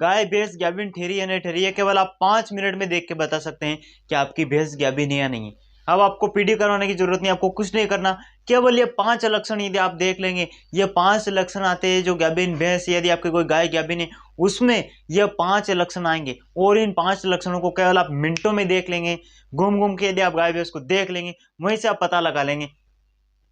गाय भैंस गाभिन ठहरी या नहीं ठहरी है केवल आप 5 मिनट में देख के बता सकते हैं कि आपकी भैंस गाभिन है या नहीं है। अब आपको पीडी करवाने की जरूरत नहीं, आपको कुछ नहीं करना, केवल ये 5 लक्षण यदि आप देख लेंगे, ये 5 लक्षण आते हैं जो गाभिन भैंस, यदि आपकी कोई गाय गाभिन है उसमें ये 5 लक्षण आएंगे, और इन 5 लक्षणों को केवल आप मिनटों में देख लेंगे। घूम घूम के यदि आप गाय भैंस को देख लेंगे, वहीं से आप पता लगा लेंगे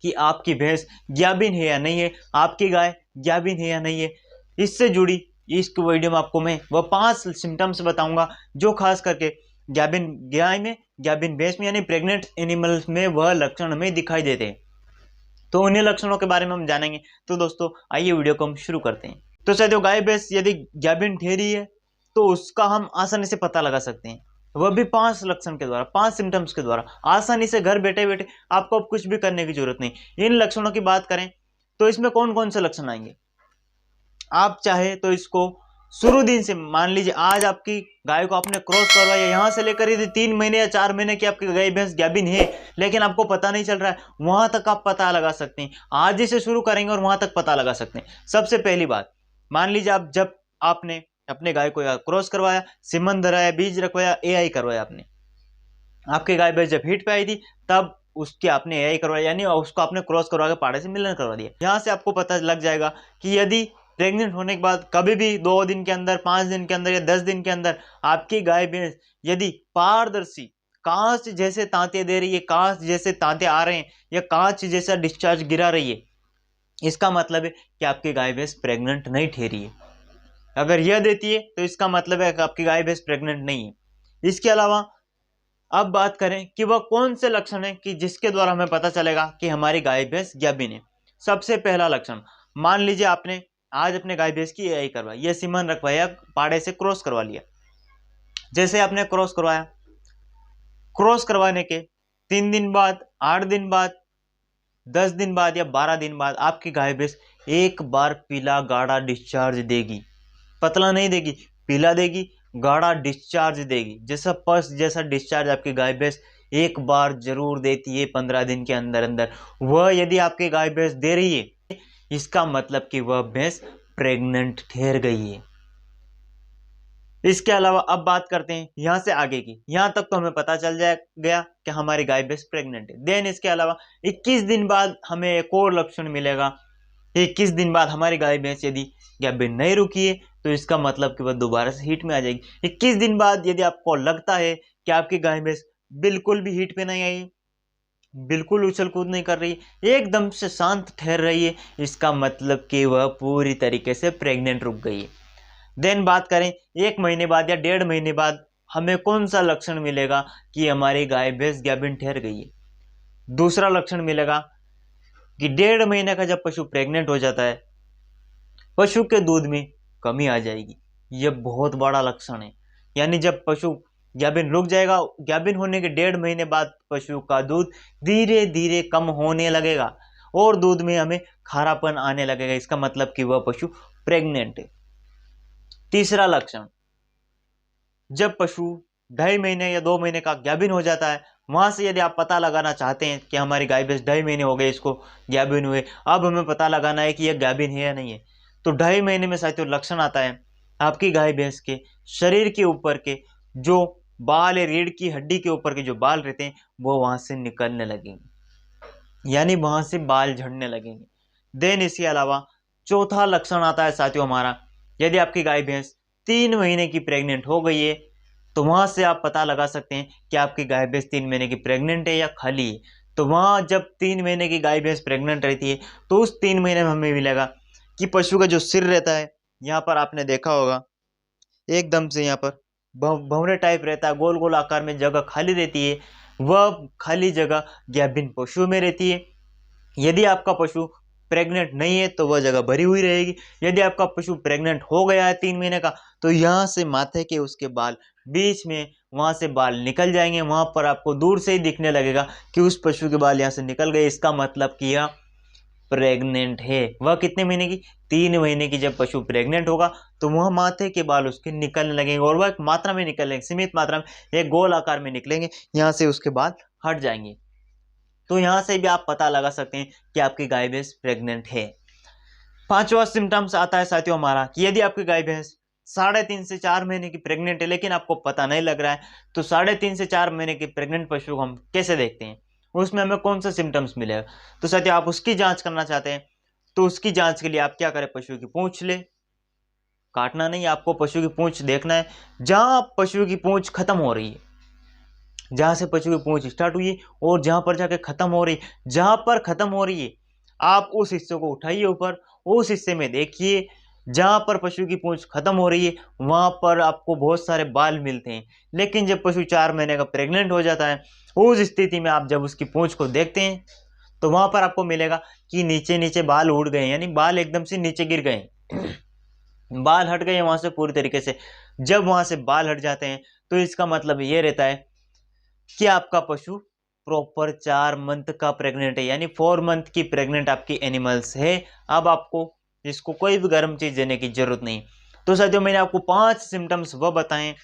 कि आपकी भैंस गाभिन है या नहीं है, आपकी गाय गाभिन है या नहीं है। इससे जुड़ी इस वीडियो में आपको मैं वह 5 सिम्टम्स बताऊंगा जो खास करके गाभिन गाय में, गाभिन भैंस में यानी प्रेग्नेंट एनिमल्स में वह लक्षण हमें दिखाई देते हैं। तो उन्हीं लक्षणों के बारे में हम जानेंगे। तो दोस्तों आइए वीडियो को हम शुरू करते हैं। तो साथियों, गाय भैंस यदि गाभिन ठहरी है तो उसका हम आसानी से पता लगा सकते हैं, वह भी 5 लक्षण के द्वारा, 5 सिम्टम्स के द्वारा, आसानी से घर बैठे बैठे। आपको अब कुछ भी करने की जरूरत नहीं। इन लक्षणों की बात करें तो इसमें कौन कौन से लक्षण आएंगे, आप चाहे तो इसको शुरू दिन से, मान लीजिए आज आपकी गाय को आपने क्रॉस करवाया, यहां से लेकर यदि 3 महीने या 4 महीने की आपकी गाय भैंस गाभिन है लेकिन आपको पता नहीं चल रहा है, वहां तक आप पता लगा सकते हैं। आज ही से शुरू करेंगे और वहां तक पता लगा सकते हैं। सबसे पहली बात, मान लीजिए आप जब आपने अपने गाय को क्रॉस करवाया, सीमन धराया, बीज रखवाया, एआई करवाया, आपने आपकी गाय भैंस जब हीट पे आई थी तब उसके आपने एआई करवाया, यानी उसको आपने क्रॉस करवा के पाड़े से मिलन करवा दिया। यहां से आपको पता लग जाएगा कि यदि प्रेग्नेंट होने के बाद कभी भी 2 दिन के अंदर, 5 दिन के अंदर या 10 दिन के अंदर आपकी गाय भैंस यदि पारदर्शी कांच जैसे तांते दे रही है, कांच जैसे तांते आ रहे हैं या कांच जैसा डिस्चार्ज गिरा रही है, इसका मतलब है कि आपकी गाय भैंस प्रेग्नेंट नहीं ठहरी है। अगर यह देती है तो इसका मतलब है कि आपकी गाय भैंस प्रेग्नेंट नहीं है। इसके अलावा अब बात करें कि वह कौन से लक्षण है कि जिसके द्वारा हमें पता चलेगा कि हमारी गाय भैंस गाभिन है। सबसे पहला लक्षण, मान लीजिए आपने आज अपने गाय भैंस की एआई करवाई, यह सीमन रखवाया, पाड़े से क्रॉस करवा लिया। जैसे आपने क्रॉस करवाया, क्रॉस करवाने के 3 दिन बाद, 8 दिन बाद, 10 दिन बाद या 12 दिन बाद आपकी गाय भैंस एक बार पीला गाढ़ा डिस्चार्ज देगी। पतला नहीं देगी, पीला देगी, गाढ़ा डिस्चार्ज देगी। जैसा पस जैसा डिस्चार्ज आपकी गाय भैंस एक बार जरूर देती है 15 दिन के अंदर अंदर। वह यदि आपकी गाय भैंस दे रही है, इसका मतलब कि वह भैंस प्रेग्नेंट ठहर गई है। इसके अलावा अब बात करते हैं यहां से आगे की। यहां तक तो हमें पता चल गया कि हमारी गाय भैंस प्रेग्नेंट है। देन इसके अलावा 21 दिन बाद हमें एक और लक्षण मिलेगा। 21 दिन बाद हमारी गाय भैंस यदि गाभिन नहीं रुकी है तो इसका मतलब कि वह दोबारा से हीट में आ जाएगी। 21 दिन बाद यदि आपको लगता है कि आपकी गाय भैंस बिल्कुल भी हीट पे नहीं आई, बिल्कुल उछल कूद नहीं कर रही, एकदम से शांत ठहर रही है, इसका मतलब कि वह पूरी तरीके से प्रेग्नेंट रुक गई है। देन बात करें 1 महीने बाद या 1.5 महीने बाद हमें कौन सा लक्षण मिलेगा कि हमारी गाय भैंस गाभिन ठहर गई है। दूसरा लक्षण मिलेगा कि 1.5 महीने का जब पशु प्रेग्नेंट हो जाता है, पशु के दूध में कमी आ जाएगी। यह बहुत बड़ा लक्षण है। यानी जब पशु गाभिन रुक जाएगा, गाभिन होने के 1.5 महीने बाद पशु का दूध धीरे धीरे कम होने लगेगा और दूध में हमें खारापन आने लगेगा। इसका मतलब कि वह पशु प्रेग्नेंट है। तीसरा लक्षण, जब पशु 2.5 महीने या 2 महीने का गाभिन हो जाता है, वहां से यदि आप पता लगाना चाहते हैं कि हमारी गाय भैंस 2.5 महीने हो गए इसको गाभिन हुए, अब हमें पता लगाना है कि यह गाभिन है या नहीं है, तो 2.5 महीने में साथियों लक्षण आता है आपकी गाय भैंस के शरीर के ऊपर के जो बाल है, रीढ़ की हड्डी के ऊपर के जो बाल रहते हैं वो वहां से निकलने लगेंगे, यानी वहां से बाल झड़ने लगेंगे। देन इसके अलावा चौथा लक्षण आता है साथियों हमारा, यदि आपकी गाय भैंस 3 महीने की प्रेग्नेंट हो गई है तो वहां से आप पता लगा सकते हैं कि आपकी गाय भैंस 3 महीने की प्रेग्नेंट है या खाली है। तो वहां जब 3 महीने की गाय भैंस प्रेग्नेंट रहती है तो उस 3 महीने में हमें मिलेगा कि पशु का जो सिर रहता है, यहाँ पर आपने देखा होगा एकदम से यहाँ पर भंवरे टाइप रहता है, गोल गोल आकार में जगह खाली रहती है, वह खाली जगह गाभिन पशु में रहती है। यदि आपका पशु प्रेग्नेंट नहीं है तो वह जगह भरी हुई रहेगी। यदि आपका पशु प्रेग्नेंट हो गया है 3 महीने का तो यहाँ से माथे के उसके बाल बीच में वहां से बाल निकल जाएंगे। वहां पर आपको दूर से ही दिखने लगेगा कि उस पशु के बाल यहाँ से निकल गए। इसका मतलब कि यह प्रेग्नेंट है। वह कितने महीने की? 3 महीने की जब पशु प्रेग्नेंट होगा तो वह माथे के बाल उसके निकलने लगेंगे और वह एक मात्रा में निकलेंगे, सीमित मात्रा में, एक गोल आकार में निकलेंगे, यहाँ से उसके बाल हट जाएंगे। तो यहां से भी आप पता लगा सकते हैं कि आपकी गाय भैंस प्रेग्नेंट है। 5वां सिम्टम्स आता है साथियों हमारा कि यदि आपकी गाय भैंस 3.5 से 4 महीने की प्रेग्नेंट है लेकिन आपको पता नहीं लग रहा है, तो 3.5 से 4 महीने की प्रेग्नेंट पशु को हम कैसे देखते हैं, उसमें हमें कौन सा सिम्टम्स मिलेगा। तो साथियों आप उसकी जांच करना चाहते हैं तो उसकी जांच के लिए आप क्या करें, पशु की पूंछ ले, काटना नहीं, आपको पशु की पूंछ देखना है। जहां पशु की पूंछ खत्म हो रही है, जहां से पशु की पूंछ स्टार्ट हुई है और जहां पर जाके खत्म हो रही है, जहां पर खत्म हो रही है आप उस हिस्से को उठाइए ऊपर, उस हिस्से में देखिए जहां पर पशु की पूंछ खत्म हो रही है वहां पर आपको बहुत सारे बाल मिलते हैं। लेकिन जब पशु 4 महीने का प्रेग्नेंट हो जाता है, उस स्थिति में आप जब उसकी पूंछ को देखते हैं तो वहां पर आपको मिलेगा कि नीचे नीचे बाल उड़ गए, यानी बाल एकदम से नीचे गिर गए, बाल हट गए वहां से पूरी तरीके से। जब वहां से बाल हट जाते हैं तो इसका मतलब ये रहता है कि आपका पशु प्रॉपर 4 मंथ का प्रेग्नेंट है, यानी 4 मंथ की प्रेग्नेंट आपकी एनिमल्स है। अब आपको इसको कोई भी गर्म चीज देने की जरूरत नहीं। तो साथियों मैंने आपको 5 सिम्टम्स वो बताएं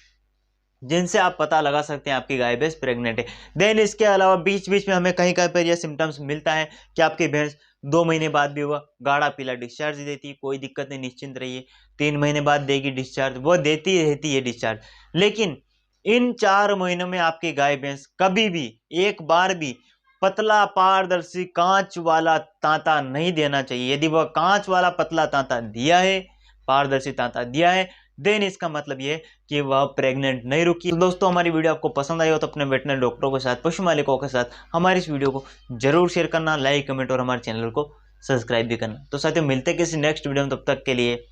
जिनसे आप पता लगा सकते हैं आपकी गाय भैंस प्रेग्नेंट है। देन इसके अलावा बीच बीच में हमें कहीं कहीं पर यह सिम्टम्स मिलता है कि आपकी भैंस 2 महीने बाद भी वह गाढ़ा पीला डिस्चार्ज देती है, कोई दिक्कत नहीं, निश्चिंत रहिए। 3 महीने बाद देगी डिस्चार्ज, वो देती रहती है डिस्चार्ज। लेकिन इन 4 महीनों में आपकी गाय भैंस कभी भी एक बार भी पतला पारदर्शी कांच वाला तांता नहीं देना चाहिए। यदि वह कांच वाला पतला तांता दिया है, पारदर्शी तांता दिया है, देन इसका मतलब यह कि वह प्रेग्नेंट नहीं रुकी। तो दोस्तों हमारी वीडियो आपको पसंद आई हो तो अपने वेटनरी डॉक्टरों के साथ, पशु मालिकों के साथ हमारी इस वीडियो को जरूर शेयर करना, लाइक कमेंट और हमारे चैनल को सब्सक्राइब भी करना। तो साथियों मिलते हैं किसी नेक्स्ट वीडियो में, तब तक के लिए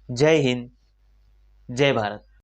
जय हिंद, जय भारत।